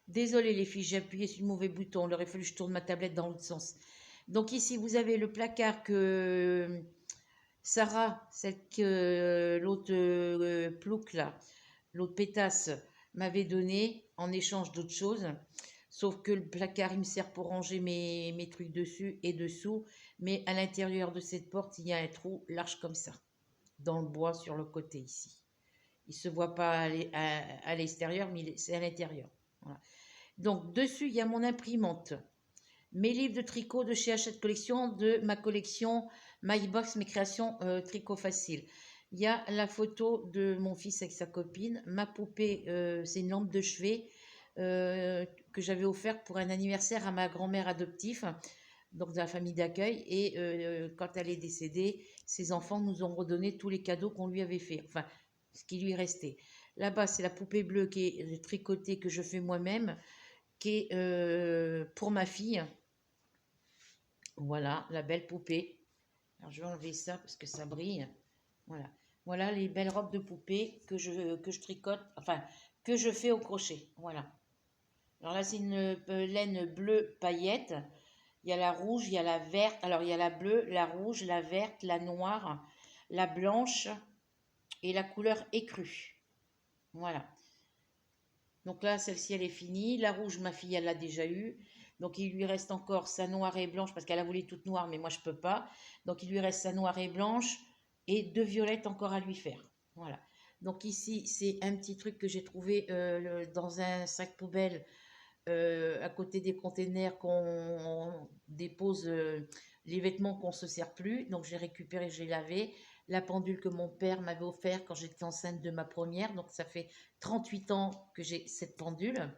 Désolée les filles, j'ai appuyé sur le mauvais bouton. Il aurait fallu que je tourne ma tablette dans l'autre sens. Donc ici, vous avez le placard que Sarah, celle que l'autre plouc là, l'autre pétasse m'avait donné en échange d'autres choses. Sauf que le placard, il me sert pour ranger mes trucs dessus et dessous. Mais à l'intérieur de cette porte, il y a un trou large comme ça, dans le bois sur le côté ici. Il ne se voit pas à l'extérieur, mais c'est à l'intérieur. Voilà. Donc, dessus, il y a mon imprimante. Mes livres de tricot de chez Hachette Collection, de ma collection My Box, mes créations tricot facile. Il y a la photo de mon fils avec sa copine. Ma poupée, c'est une lampe de chevet que j'avais offerte pour un anniversaire à ma grand-mère adoptive, donc de la famille d'accueil. Et quand elle est décédée, ses enfants nous ont redonné tous les cadeaux qu'on lui avait fait, enfin, ce qui lui restait. Là-bas, c'est la poupée bleue qui est tricotée, que je fais moi-même, qui est pour ma fille. Voilà, la belle poupée. Alors, je vais enlever ça parce que ça brille. Voilà. Voilà les belles robes de poupée que je tricote, enfin, que je fais au crochet. Voilà. Alors là, c'est une laine bleue paillette. Il y a la rouge, il y a la verte. Alors, il y a la bleue, la rouge, la verte, la noire, la blanche et la couleur écrue. Voilà. Donc là, celle-ci, elle est finie. La rouge, ma fille, elle l'a déjà eue. Donc, il lui reste encore sa noire et blanche parce qu'elle a voulu toute noire, mais moi, je ne peux pas. Donc, il lui reste sa noire et blanche et deux violettes encore à lui faire. Voilà. Donc, ici, c'est un petit truc que j'ai trouvé dans un sac poubelle à côté des containers qu'on dépose les vêtements qu'on ne se sert plus. Donc, j'ai récupéré, j'ai lavé la pendule que mon père m'avait offert quand j'étais enceinte de ma première. Donc, ça fait 38 ans que j'ai cette pendule.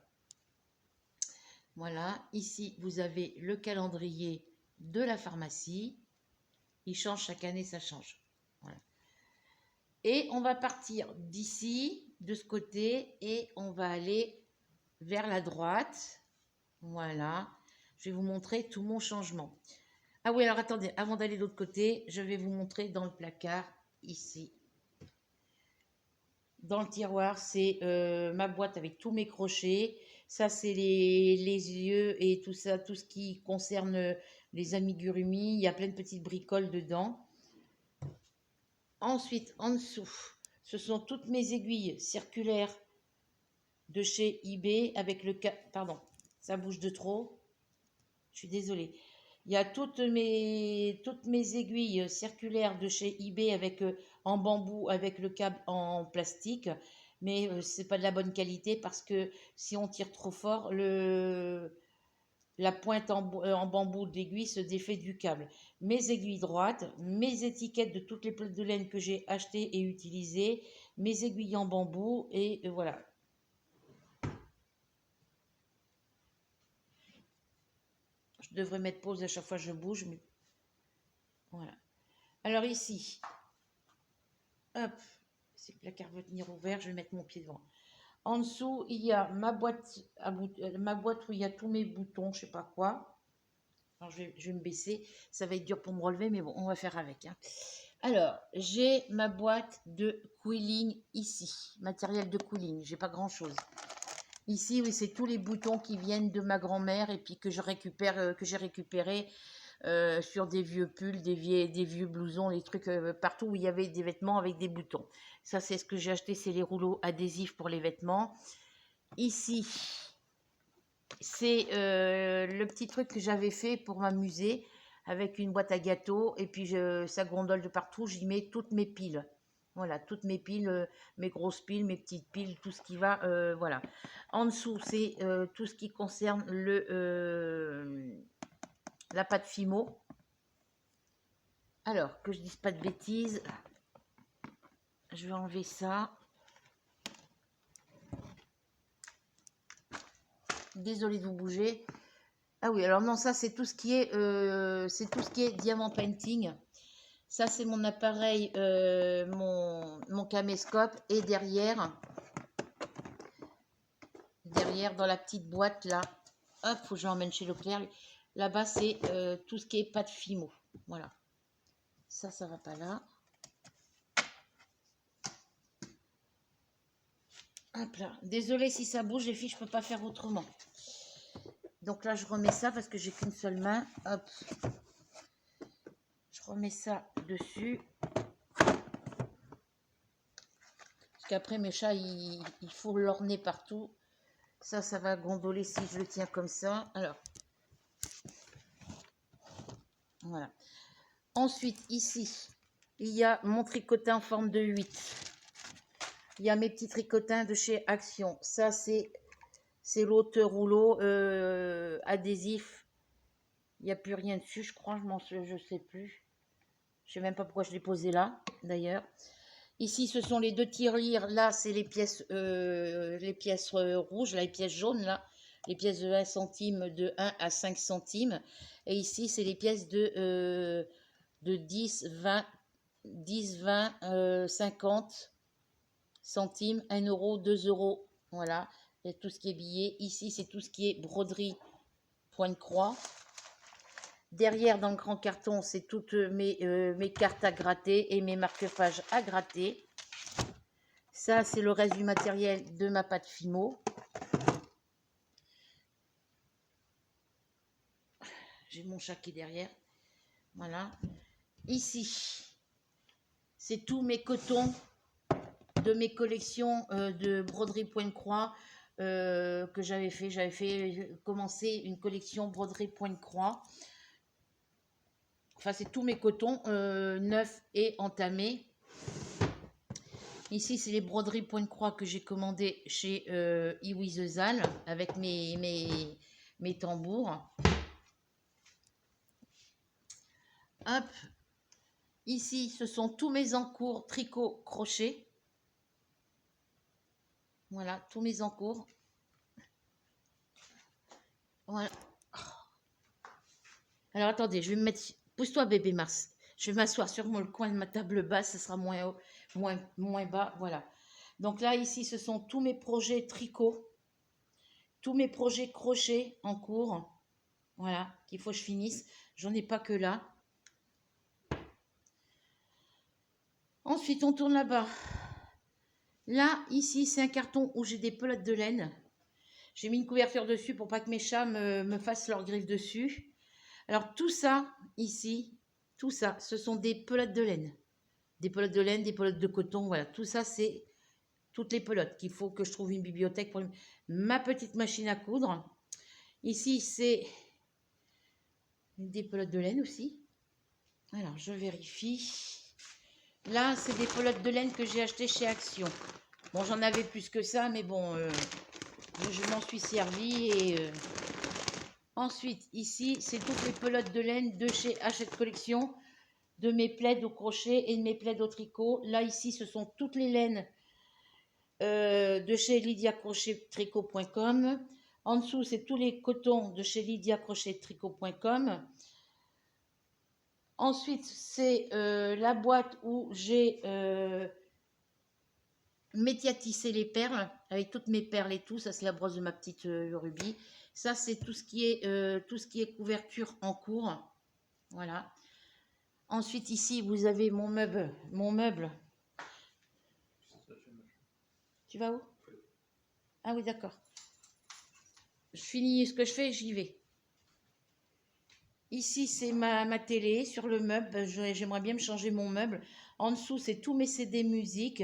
Voilà, ici, vous avez le calendrier de la pharmacie. Il change chaque année, ça change. Voilà. Et on va partir d'ici, de ce côté, et on va aller vers la droite. Voilà. Je vais vous montrer tout mon changement. Ah oui, alors attendez, avant d'aller de l'autre côté, je vais vous montrer dans le placard, ici. Dans le tiroir, c'est ma boîte avec tous mes crochets. Ça, c'est les yeux et tout ça, tout ce qui concerne les amigurumis. Il y a plein de petites bricoles dedans. Ensuite, en dessous, ce sont toutes mes aiguilles circulaires de chez eBay avec le... Pardon, ça bouge de trop. Je suis désolée. Il y a toutes mes aiguilles circulaires de chez eBay avec, en bambou avec le câble en plastique. Mais ce n'est pas de la bonne qualité parce que si on tire trop fort, la pointe en bambou de l'aiguille se défait du câble. Mes aiguilles droites, mes étiquettes de toutes les plaques de laine que j'ai achetées et utilisées, mes aiguilles en bambou et voilà. Je devrais mettre pause à chaque fois que je bouge, mais voilà. Alors ici, hop, si le placard veut tenir ouvert, je vais mettre mon pied devant. En dessous, il y a ma boîte, ma boîte où il y a tous mes boutons, je sais pas quoi. Alors je vais me baisser, ça va être dur pour me relever, mais bon, on va faire avec. Hein. Alors, j'ai ma boîte de quilling ici, matériel de quilling, j'ai pas grand chose. Ici, oui, c'est tous les boutons qui viennent de ma grand-mère et puis que je récupère, que j'ai récupéré sur des vieux pulls, des vieux blousons, les trucs partout où il y avait des vêtements avec des boutons. Ça, c'est ce que j'ai acheté, c'est les rouleaux adhésifs pour les vêtements. Ici, c'est le petit truc que j'avais fait pour m'amuser avec une boîte à gâteaux et puis ça gondole de partout, j'y mets toutes mes piles. Voilà, toutes mes piles, mes grosses piles, mes petites piles, tout ce qui va, voilà. En dessous, c'est tout ce qui concerne la pâte Fimo. Alors, que je dise pas de bêtises, je vais enlever ça. Désolée de vous bouger. Ah oui, alors non, ça c'est tout ce qui est, diamant painting. Ça c'est mon appareil, mon caméscope et derrière dans la petite boîte là, hop, faut que je l'emmène chez Leclerc. Là-bas c'est tout ce qui est pâte Fimo. Voilà. Ça va pas là. Hop là. Désolée si ça bouge, les filles, je peux pas faire autrement. Donc là, je remets ça parce que j'ai qu'une seule main. Hop. Je remets ça dessus. Parce qu'après, mes chats, il faut l'orner partout. Ça va gondoler si je le tiens comme ça. Alors, voilà. Ensuite, ici, il y a mon tricotin en forme de 8. Il y a mes petits tricotins de chez Action. Ça, c'est l'autre rouleau adhésif. Il n'y a plus rien dessus, je crois. Je sais plus. Je sais même pas pourquoi je l'ai posé là, d'ailleurs. Ici, ce sont les deux tirelires. Là, c'est les pièces rouges, là, les pièces jaunes, là. Les pièces de 1 centime, de 1 à 5 centimes. Et ici, c'est les pièces de 10, 20, 50 centimes, 1 euro, 2 euros. Voilà, et tout ce qui est billet. Ici, c'est tout ce qui est broderie, point de croix. Derrière, dans le grand carton, c'est toutes mes cartes à gratter et mes marque-pages à gratter. Ça, c'est le reste du matériel de ma pâte Fimo. J'ai mon chat qui est derrière. Voilà. Ici, c'est tous mes cotons de mes collections de broderie point de croix que j'avais fait. J'avais fait commencer une collection broderie point de croix. Enfin, c'est tous mes cotons neufs et entamés. Ici, c'est les broderies point de croix que j'ai commandées chez Iwi The Zal avec mes tambours. Hop. Ici, ce sont tous mes encours tricot crochet. Voilà, tous mes encours. Voilà. Alors, attendez, je vais me mettre... Pousse-toi, bébé Mars. Je vais m'asseoir sur le coin de ma table basse, ce sera moins haut, moins bas. Voilà. Donc là, ici, ce sont tous mes projets tricot, tous mes projets crochet en cours. Voilà, qu'il faut que je finisse. J'en ai pas que là. Ensuite, on tourne là-bas. Là, ici, c'est un carton où j'ai des pelotes de laine. J'ai mis une couverture dessus pour pas que mes chats me fassent leurs griffes dessus. Alors, tout ça, ici, tout ça, ce sont des pelotes de laine. Des pelotes de laine, des pelotes de coton, voilà. Tout ça, c'est toutes les pelotes qu'il faut que je trouve une bibliothèque pour ma petite machine à coudre. Ici, c'est des pelotes de laine aussi. Alors, je vérifie. Là, c'est des pelotes de laine que j'ai achetées chez Action. Bon, j'en avais plus que ça, mais bon, je m'en suis servi. Et ensuite, ici, c'est toutes les pelotes de laine de chez Hachette Collection, de mes plaids au crochet et de mes plaids au tricot. Là, ici, ce sont toutes les laines de chez lydiacrochettricot.com. En dessous, c'est tous les cotons de chez lydiacrochettricot.com. Ensuite, c'est la boîte où j'ai médiatisé les perles, avec toutes mes perles et tout. Ça, c'est la brosse de ma petite rubis. Ça, c'est tout ce qui est couverture en cours. Voilà. Ensuite, ici, vous avez mon meuble. Tu vas où? Ah oui, d'accord. Je finis ce que je fais et j'y vais. Ici, c'est ma télé sur le meuble. J'aimerais bien me changer mon meuble. En dessous, c'est tous mes CD musique,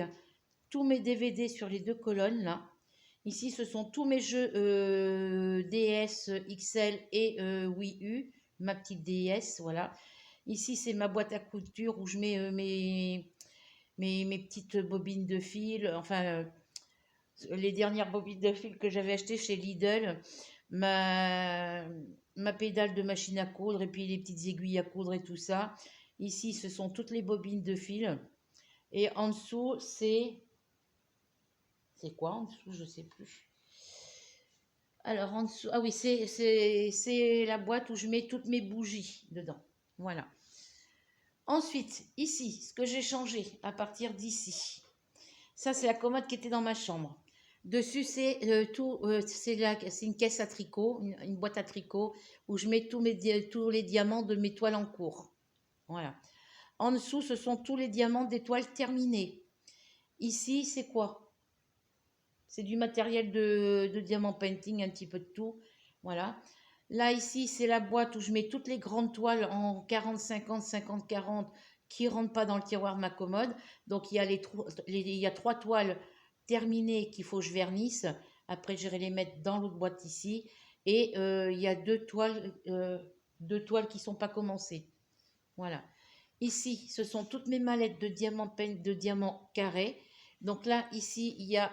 tous mes DVD sur les deux colonnes, là. Ici, ce sont tous mes jeux DS, XL et Wii U. Ma petite DS, voilà. Ici, c'est ma boîte à couture où je mets mes petites bobines de fil. Enfin, les dernières bobines de fil que j'avais achetées chez Lidl. Ma pédale de machine à coudre et puis les petites aiguilles à coudre et tout ça. Ici, ce sont toutes les bobines de fil. Et en dessous, c'est quoi en dessous? Je sais plus. Alors, en dessous, ah oui, c'est la boîte où je mets toutes mes bougies dedans. Voilà. Ensuite, ici, ce que j'ai changé à partir d'ici. Ça, c'est la commode qui était dans ma chambre. Dessus, c'est une caisse à tricot, une boîte à tricot, où je mets tous les diamants de mes toiles en cours. Voilà. En dessous, ce sont tous les diamants des toiles terminées. Ici, c'est quoi? C'est du matériel de diamant painting, un petit peu de tout. Voilà. Là, ici, c'est la boîte où je mets toutes les grandes toiles en 40-50, 50-40 qui ne rentrent pas dans le tiroir de ma commode. Donc, il y a 3 toiles terminées qu'il faut que je vernisse. Après, j'irai les mettre dans l'autre boîte ici. Et il y a 2 toiles qui ne sont pas commencées. Voilà. Ici, ce sont toutes mes mallettes de diamants carrés. Donc là, ici, il y a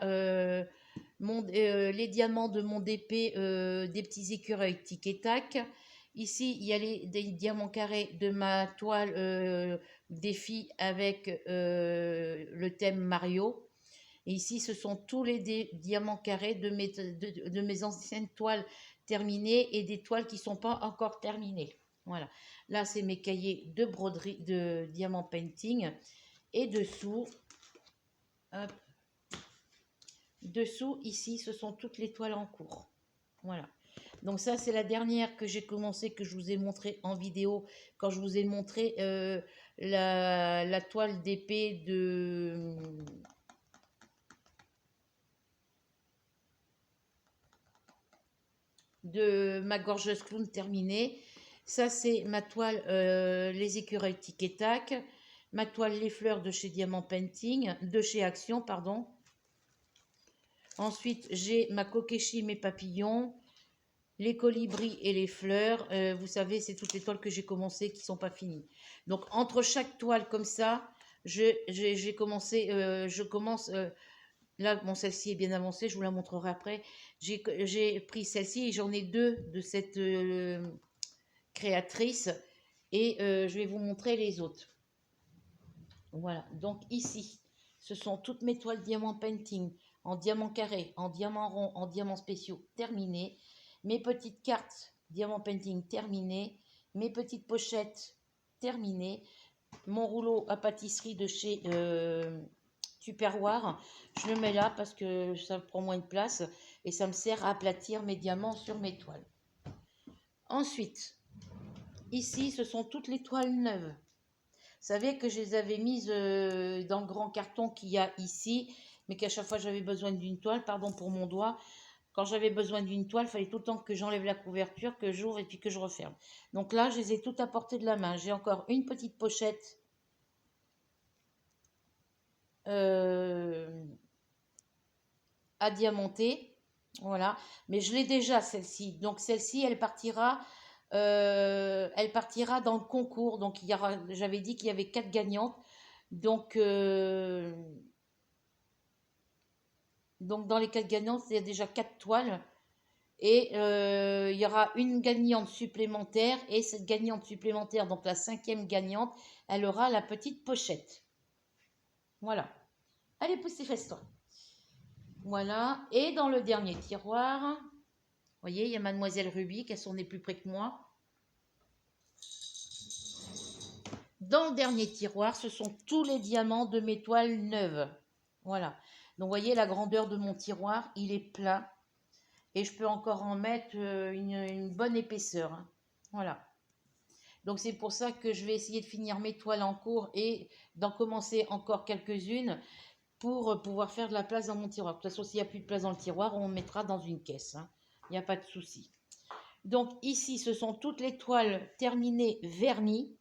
les diamants de mon DP, des petits écureuils tic et tac. Ici, il y a des diamants carrés de ma toile défi avec le thème Mario. Et ici, ce sont tous les diamants carrés de mes anciennes toiles terminées et des toiles qui ne sont pas encore terminées. Voilà. Là, c'est mes cahiers de broderie, de diamant painting. Et dessous, hop, dessous, ici, ce sont toutes les toiles en cours. Voilà. Donc ça, c'est la dernière que j'ai commencé, que je vous ai montré en vidéo, quand je vous ai montré la toile d'épée de ma gorgeuse clown terminée. Ça, c'est ma toile les écureuils tic et tac. Ma toile les fleurs de chez Diamant Painting, de chez Action, pardon. Ensuite, j'ai ma Kokeshi, mes papillons, les colibris et les fleurs. Vous savez, c'est toutes les toiles que j'ai commencé qui ne sont pas finies. Donc, entre chaque toile comme ça, je commence... Là, bon, celle-ci est bien avancée, je vous la montrerai après. J'ai pris celle-ci et j'en ai 2 de cette créatrice. Et je vais vous montrer les autres. Voilà, donc ici, ce sont toutes mes toiles diamant painting, en diamant carré, en diamant rond, en diamants spéciaux terminées. Mes petites cartes diamant painting terminées. Mes petites pochettes terminées. Mon rouleau à pâtisserie de chez... Tupperware, je le mets là parce que ça prend moins de place et ça me sert à aplatir mes diamants sur mes toiles. Ensuite, ici, ce sont toutes les toiles neuves. Vous savez que je les avais mises dans le grand carton qu'il y a ici, mais qu'à chaque fois j'avais besoin d'une toile, pardon pour mon doigt, quand j'avais besoin d'une toile, il fallait tout le temps que j'enlève la couverture, que j'ouvre et puis que je referme. Donc là, je les ai toutes à portée de la main. J'ai encore une petite pochette à diamanter, voilà, mais je l'ai déjà celle-ci, donc celle-ci elle partira dans le concours, donc j'avais dit qu'il y avait 4 gagnantes, donc dans les 4 gagnantes il y a déjà 4 toiles et il y aura une gagnante supplémentaire et cette gagnante supplémentaire, donc la 5e gagnante, elle aura la petite pochette. Voilà, allez poussez fesse-toi. Voilà, et dans le dernier tiroir, vous voyez, il y a Mademoiselle Ruby, qui est plus près que moi. Dans le dernier tiroir, ce sont tous les diamants de mes toiles neuves. Voilà, donc vous voyez la grandeur de mon tiroir, il est plat. Et je peux encore en mettre une bonne épaisseur. Hein. Voilà. Donc c'est pour ça que je vais essayer de finir mes toiles en cours et d'en commencer encore quelques-unes pour pouvoir faire de la place dans mon tiroir. De toute façon, s'il n'y a plus de place dans le tiroir, on mettra dans une caisse. Hein. Il n'y a pas de souci. Donc ici, ce sont toutes les toiles terminées vernies.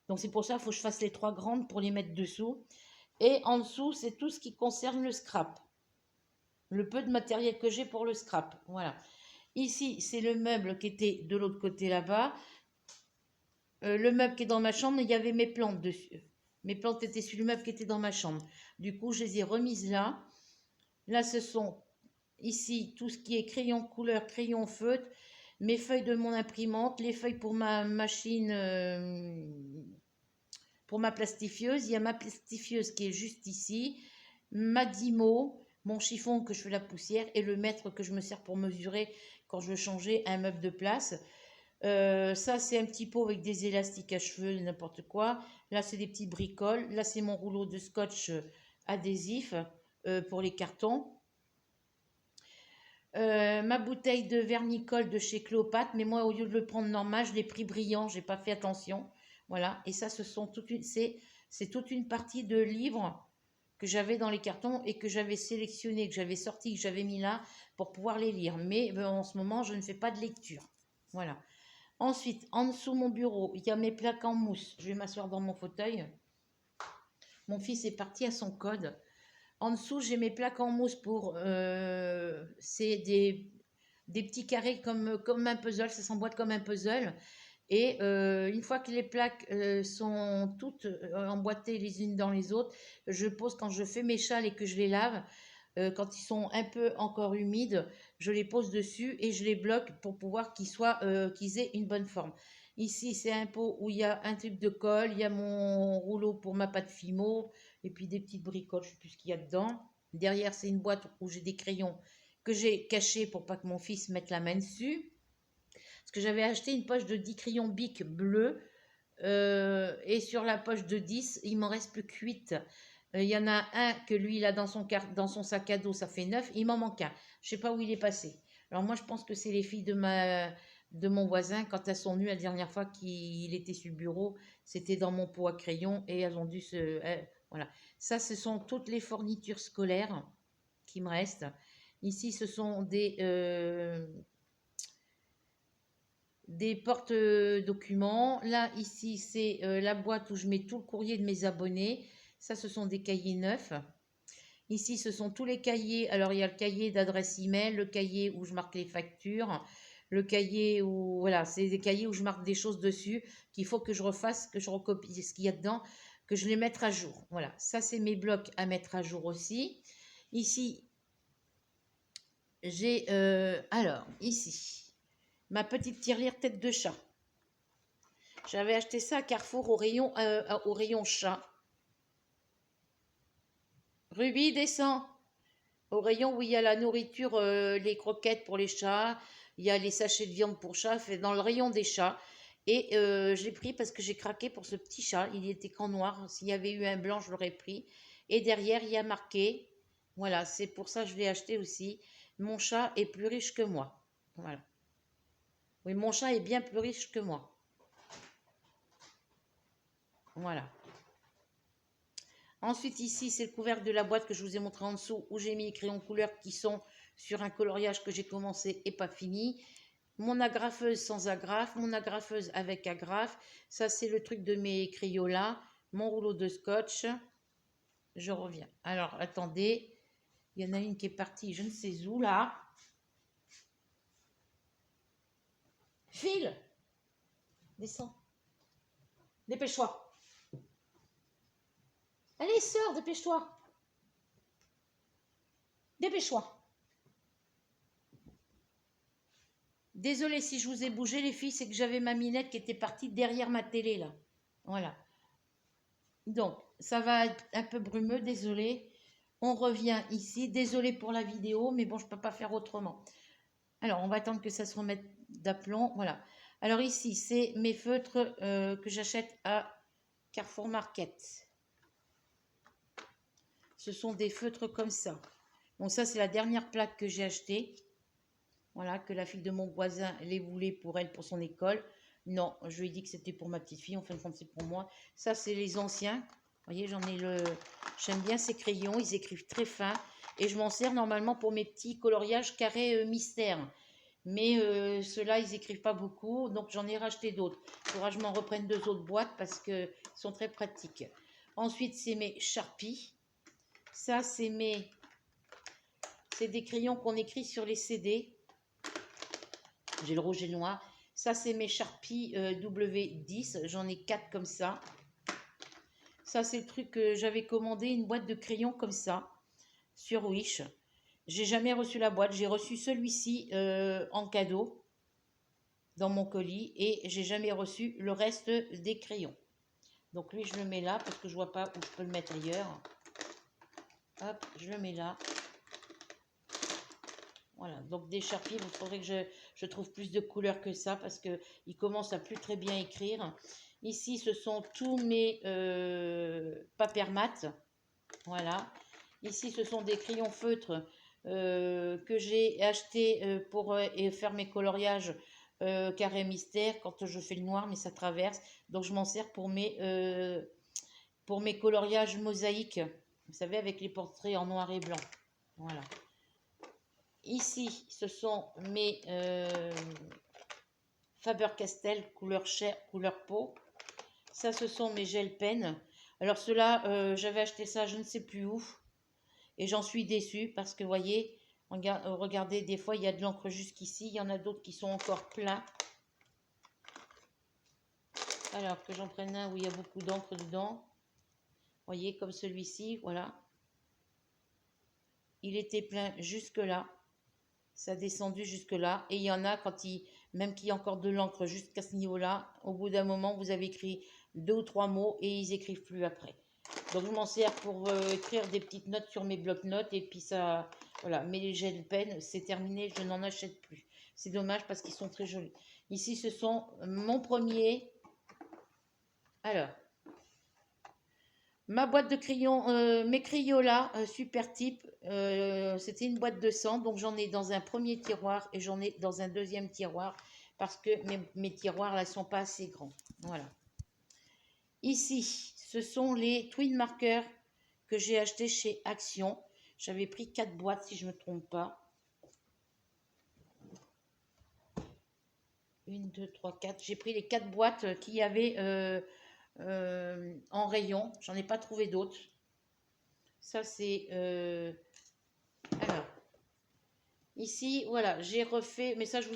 Donc c'est pour ça qu'il faut que je fasse les 3 grandes pour les mettre dessous. Et en dessous, c'est tout ce qui concerne le scrap. Le peu de matériel que j'ai pour le scrap. Voilà. Ici, c'est le meuble qui était de l'autre côté là-bas. Le meuble qui est dans ma chambre, il y avait mes plantes dessus. Mes plantes étaient sur le meuble qui était dans ma chambre. Du coup, je les ai remises là. Là, ce sont ici tout ce qui est crayon couleur, crayon feutre, mes feuilles de mon imprimante, les feuilles pour ma machine, pour ma plastifieuse. Il y a ma plastifieuse qui est juste ici. Ma Dymo, mon chiffon que je fais la poussière et le mètre que je me sers pour mesurer quand je veux changer un meuble de place. Ça, c'est un petit pot avec des élastiques à cheveux, n'importe quoi. Là, c'est des petits bricoles. Là, c'est mon rouleau de scotch adhésif pour les cartons. Ma bouteille de vernicole de chez Cléopâtre, mais moi, au lieu de le prendre normal, je l'ai pris brillant, j'ai pas fait attention. Voilà, et ça, c'est toute une partie de livres que j'avais dans les cartons et que j'avais sélectionné, que j'avais sorti, que j'avais mis là pour pouvoir les lire. Mais en ce moment, je ne fais pas de lecture. Voilà. Ensuite, en dessous de mon bureau, il y a mes plaques en mousse. Je vais m'asseoir dans mon fauteuil. Mon fils est parti à son code. En dessous, j'ai mes plaques en mousse pour... c'est des petits carrés comme un puzzle. Ça s'emboîte comme un puzzle. Et une fois que les plaques sont toutes emboîtées les unes dans les autres, je pose quand je fais mes châles et que je les lave, quand ils sont un peu encore humides, je les pose dessus et je les bloque pour pouvoir qu'ils aient une bonne forme. Ici, c'est un pot où il y a un truc de colle, il y a mon rouleau pour ma pâte Fimo et puis des petites bricoles, je ne sais plus ce qu'il y a dedans. Derrière, c'est une boîte où j'ai des crayons que j'ai cachés pour pas que mon fils mette la main dessus. Parce que j'avais acheté une poche de 10 crayons Bic bleus et sur la poche de 10, il m'en reste plus que 8. Il y en a un que lui, il a dans son sac à dos, ça fait 9. Il m'en manque un. Je ne sais pas où il est passé. Alors moi, je pense que c'est les filles de mon voisin. Quand elles sont venues la dernière fois qu'il était sur le bureau, c'était dans mon pot à crayon et elles ont dû voilà. Ça, ce sont toutes les fournitures scolaires qui me restent. Ici, ce sont des porte-documents. Là, ici, c'est la boîte où je mets tout le courrier de mes abonnés. Ça, ce sont des cahiers neufs. Ici, ce sont tous les cahiers. Alors, il y a le cahier d'adresse email, le cahier où je marque les factures, le cahier où... Voilà, c'est des cahiers où je marque des choses dessus qu'il faut que je refasse, que je recopie ce qu'il y a dedans, que je les mette à jour. Voilà, ça, c'est mes blocs à mettre à jour aussi. Ici, j'ai... alors, ici, ma petite tirelire tête de chat. J'avais acheté ça à Carrefour au rayon chat. Ruby, descend. Au rayon où il y a la nourriture, les croquettes pour les chats, il y a les sachets de viande pour chats, fait dans le rayon des chats. Et je l'ai pris parce que j'ai craqué pour ce petit chat. Il était qu'en noir. S'il y avait eu un blanc, je l'aurais pris. Et derrière, il y a marqué, voilà, c'est pour ça que je l'ai acheté aussi. Mon chat est plus riche que moi. Voilà. Oui, mon chat est bien plus riche que moi. Voilà. Ensuite, ici, c'est le couvercle de la boîte que je vous ai montré en dessous, où j'ai mis les crayons de couleur qui sont sur un coloriage que j'ai commencé et pas fini. Mon agrafeuse sans agrafe, mon agrafeuse avec agrafe. Ça, c'est le truc de mes Crayolas. Mon rouleau de scotch. Je reviens. Alors, attendez. Il y en a une qui est partie, je ne sais où, là. File! Descends. Dépêche-toi. Allez, sors, dépêche-toi. Dépêche-toi. Désolée si je vous ai bougé, les filles, c'est que j'avais ma minette qui était partie derrière ma télé, là. Voilà. Donc, ça va être un peu brumeux, désolé. On revient ici. Désolé pour la vidéo, mais bon, je ne peux pas faire autrement. Alors, on va attendre que ça se remette d'aplomb. Voilà. Alors ici, c'est mes feutres que j'achète à Carrefour Market. Ce sont des feutres comme ça. Bon, ça, c'est la dernière plaque que j'ai achetée. Voilà, que la fille de mon voisin les voulait pour elle, pour son école. Non, je lui ai dit que c'était pour ma petite fille. En fin de compte, c'est pour moi. Ça, c'est les anciens. Vous voyez, j'en ai le... J'aime bien ces crayons. Ils écrivent très fin. Et je m'en sers normalement pour mes petits coloriages carrés mystères. Mais ceux-là, ils écrivent pas beaucoup. Donc, j'en ai racheté d'autres. Il faudra que je m'en reprenne 2 autres boîtes parce qu'ils sont très pratiques. Ensuite, c'est mes Sharpies. Ça, c'est des crayons qu'on écrit sur les CD. J'ai le rouge et le noir. Ça, c'est mes Sharpie W10. J'en ai 4 comme ça. Ça, c'est le truc que j'avais commandé, une boîte de crayons comme ça, sur Wish. J'ai jamais reçu la boîte. J'ai reçu celui-ci en cadeau dans mon colis et j'ai jamais reçu le reste des crayons. Donc lui, je le mets là parce que je vois pas où je peux le mettre ailleurs. Hop, je le mets là. Voilà, donc des Sharpies, il faudrait que je trouve plus de couleurs que ça parce qu'il commence à plus très bien écrire. Ici, ce sont tous mes Papermat. Voilà. Ici, ce sont des crayons feutres que j'ai achetés pour faire mes coloriages carré mystère quand je fais le noir, mais ça traverse. Donc, je m'en sers pour mes coloriages mosaïques. Vous savez, avec les portraits en noir et blanc. Voilà. Ici, ce sont mes Faber-Castell couleur chair, couleur peau. Ça, ce sont mes gel pens. Alors, ceux-là, j'avais acheté ça, je ne sais plus où. Et j'en suis déçue parce que, vous voyez, regardez, des fois, il y a de l'encre jusqu'ici. Il y en a d'autres qui sont encore pleins. Alors, que j'en prenne un où il y a beaucoup d'encre dedans. Vous voyez, comme celui-ci, voilà. Il était plein jusque-là. Ça a descendu jusque-là. Et il y en a, même qu'il y a encore de l'encre jusqu'à ce niveau-là, au bout d'un moment, vous avez écrit 2 ou 3 mots et ils écrivent plus après. Donc, je m'en sers pour écrire des petites notes sur mes blocs-notes. Et puis ça, voilà, mes gel pens, c'est terminé, je n'en achète plus. C'est dommage parce qu'ils sont très jolis. Ici, ce sont mon premier. Alors, ma boîte de crayons, mes Crayola Super Type, c'était une boîte de 100, donc j'en ai dans un premier tiroir et j'en ai dans un deuxième tiroir parce que mes tiroirs là sont pas assez grands. Voilà. Ici, ce sont les Twin Markers que j'ai achetés chez Action. J'avais pris 4 boîtes si je ne me trompe pas. 1, 2, 3, 4. J'ai pris les 4 boîtes qu'il y avait en rayon. J'en ai pas trouvé d'autres. Ça, c'est... alors, ici, voilà, j'ai refait... Mais ça, je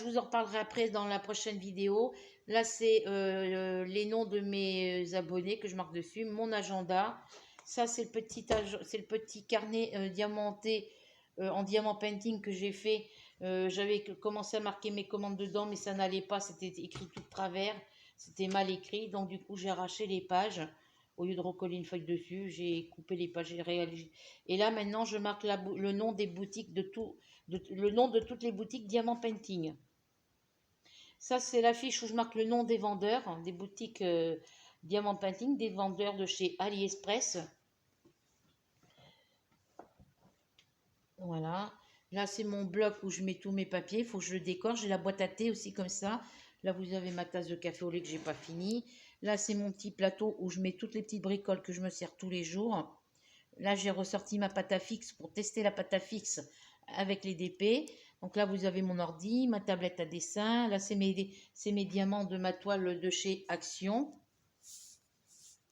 vous en reparlerai après dans la prochaine vidéo. Là, c'est les noms de mes abonnés que je marque dessus. Mon agenda. Ça, c'est le petit carnet diamanté en diamant painting que j'ai fait. J'avais commencé à marquer mes commandes dedans, mais ça n'allait pas. C'était écrit tout de travers. C'était mal écrit. Donc, du coup, j'ai arraché les pages. Au lieu de recoller une feuille dessus, j'ai coupé les pages, j'ai réalisé. Et là, maintenant, je marque le nom des boutiques le nom de toutes les boutiques Diamant Painting. Ça, c'est l'affiche où je marque le nom des vendeurs, des boutiques Diamant Painting, des vendeurs de chez AliExpress. Voilà. Là, c'est mon bloc où je mets tous mes papiers. Il faut que je le décore. J'ai la boîte à thé aussi comme ça. Là, vous avez ma tasse de café au lait que j'ai pas fini. Là, c'est mon petit plateau où je mets toutes les petites bricoles que je me sers tous les jours. Là, j'ai ressorti ma pâte à fixe pour tester la pâte à fixe avec les DP. Donc là, vous avez mon ordi, ma tablette à dessin. Là, c'est mes diamants de ma toile de chez Action.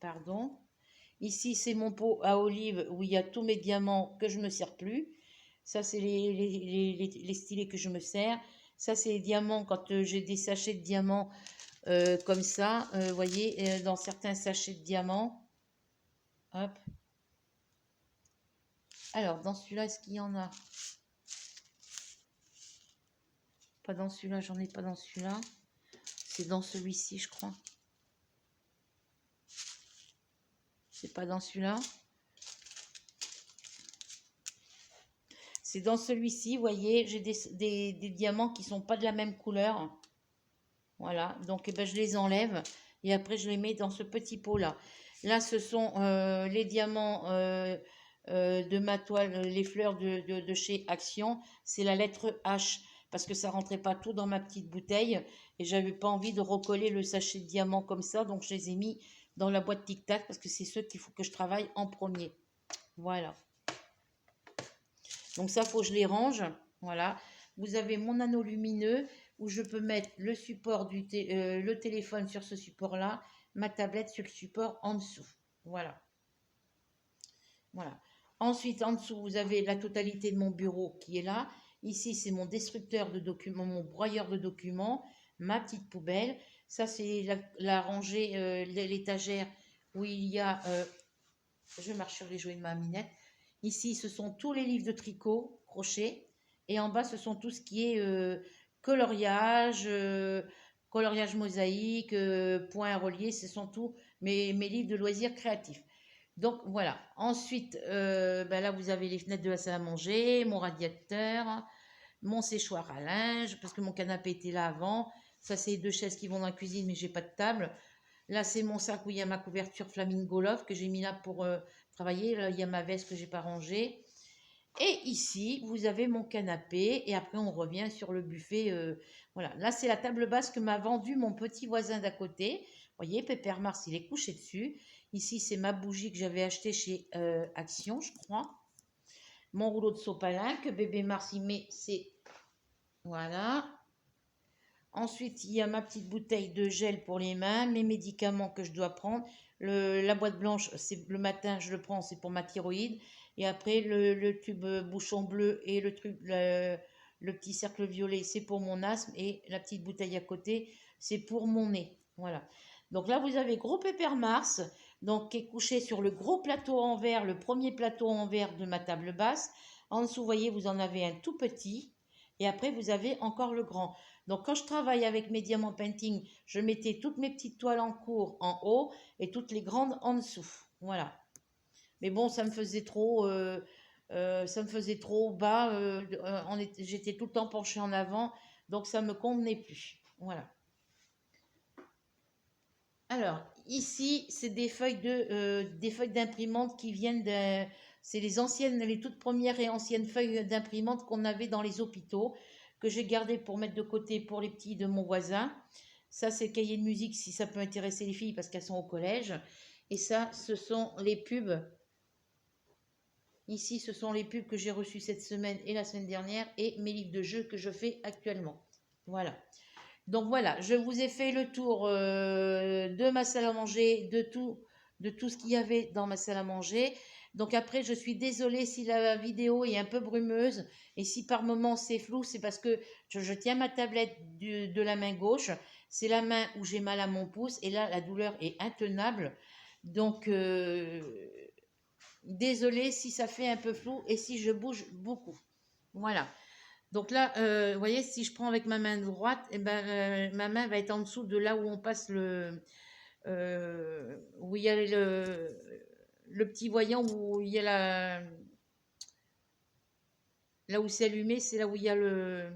Pardon. Ici, c'est mon pot à olive où il y a tous mes diamants que je ne me sers plus. Ça, c'est les stylets que je me sers. Ça, c'est les diamants quand j'ai des sachets de diamants comme ça. Vous voyez, dans certains sachets de diamants. Hop. Alors, dans celui-là, est-ce qu'il y en a? Pas dans celui-là, j'en ai pas dans celui-là. C'est dans celui-ci, je crois. C'est pas dans celui-là. C'est dans celui-ci, vous voyez, j'ai des diamants qui sont pas de la même couleur. Voilà, donc eh ben, je les enlève et après je les mets dans ce petit pot-là. Là, ce sont les diamants de ma toile, les fleurs de chez Action. C'est la lettre H parce que ça rentrait pas tout dans ma petite bouteille et j'avais pas envie de recoller le sachet de diamants comme ça. Donc, je les ai mis dans la boîte Tic Tac parce que c'est ceux qu'il faut que je travaille en premier. Voilà. Donc ça, faut que je les range. Voilà. Vous avez mon anneau lumineux où je peux mettre le support le téléphone sur ce support-là, ma tablette sur le support en dessous. Voilà. Voilà. Ensuite, en dessous, vous avez la totalité de mon bureau qui est là. Ici, c'est mon destructeur de documents, mon broyeur de documents, ma petite poubelle. Ça, c'est la rangée, l'étagère où il y a... je marche sur les jouets de ma minette. Ici, ce sont tous les livres de tricot, crochet. Et en bas, ce sont tout ce qui est coloriage, coloriage mosaïque, points reliés. Ce sont tous mes livres de loisirs créatifs. Donc, voilà. Ensuite, ben là, vous avez les fenêtres de la salle à manger, mon radiateur, mon séchoir à linge, parce que mon canapé était là avant. Ça, c'est 2 chaises qui vont dans la cuisine, mais j'ai pas de table. Là, c'est mon sac où il y a ma couverture Flamingo Love que j'ai mis là pour travailler. Là, il y a ma veste que j'ai pas rangée. Et ici, vous avez mon canapé. Et après, on revient sur le buffet. Voilà. Là, c'est la table basse que m'a vendue mon petit voisin d'à côté. Vous voyez, Pépère Mars, il est couché dessus. Ici, c'est ma bougie que j'avais achetée chez Action, je crois. Mon rouleau de sopalin que bébé Mars y met, c'est... Voilà. Ensuite, il y a ma petite bouteille de gel pour les mains, mes médicaments que je dois prendre. La boîte blanche, c'est le matin, je le prends, c'est pour ma thyroïde. Et après, le tube bouchon bleu et le petit cercle violet, c'est pour mon asthme. Et la petite bouteille à côté, c'est pour mon nez. Voilà. Donc là, vous avez gros pépère Mars, donc qui est couché sur le gros plateau en verre, le premier plateau en verre de ma table basse. En dessous, vous voyez, vous en avez un tout petit. Et après, vous avez encore le grand. Donc, quand je travaille avec mes diamants painting, je mettais toutes mes petites toiles en cours en haut et toutes les grandes en dessous. Voilà. Mais bon, ça me faisait trop bas. J'étais tout le temps penchée en avant, donc ça me convenait plus. Voilà. Alors, ici, c'est des feuilles d'imprimante qui viennent de... C'est les toutes premières et anciennes feuilles d'imprimante qu'on avait dans les hôpitaux, que j'ai gardées pour mettre de côté pour les petits de mon voisin. Ça, c'est le cahier de musique, si ça peut intéresser les filles, parce qu'elles sont au collège. Et ça, ce sont les pubs. Ici, ce sont les pubs que j'ai reçues cette semaine et la semaine dernière, et mes livres de jeux que je fais actuellement. Voilà. Donc voilà, je vous ai fait le tour de ma salle à manger, de tout ce qu'il y avait dans ma salle à manger. Donc après, je suis désolée si la vidéo est un peu brumeuse et si par moments c'est flou, c'est parce que je tiens ma tablette de la main gauche. C'est la main où j'ai mal à mon pouce et là, la douleur est intenable. Donc, désolée si ça fait un peu flou et si je bouge beaucoup. Voilà. Donc là, vous voyez, si je prends avec ma main droite, eh ben, ma main va être en dessous de là où on passe où il y a le petit voyant, où il y a là où c'est allumé, c'est là où il y a le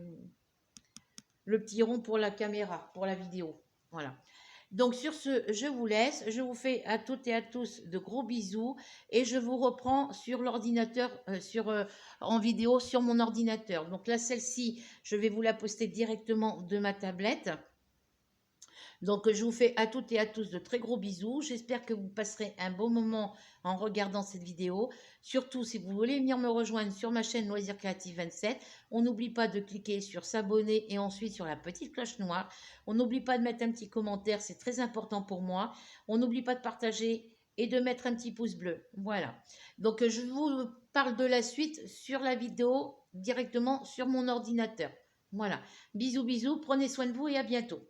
petit rond pour la caméra, pour la vidéo. Voilà. Donc sur ce, je vous laisse. Je vous fais à toutes et à tous de gros bisous et je vous reprends sur l'ordinateur, en vidéo sur mon ordinateur. Donc là, celle-ci, je vais vous la poster directement de ma tablette. Donc, je vous fais à toutes et à tous de très gros bisous. J'espère que vous passerez un bon moment en regardant cette vidéo. Surtout, si vous voulez venir me rejoindre sur ma chaîne Loisirs Créatifs 27, on n'oublie pas de cliquer sur s'abonner et ensuite sur la petite cloche noire. On n'oublie pas de mettre un petit commentaire, c'est très important pour moi. On n'oublie pas de partager et de mettre un petit pouce bleu. Voilà. Donc, je vous parle de la suite sur la vidéo directement sur mon ordinateur. Voilà. Bisous, bisous. Prenez soin de vous et à bientôt.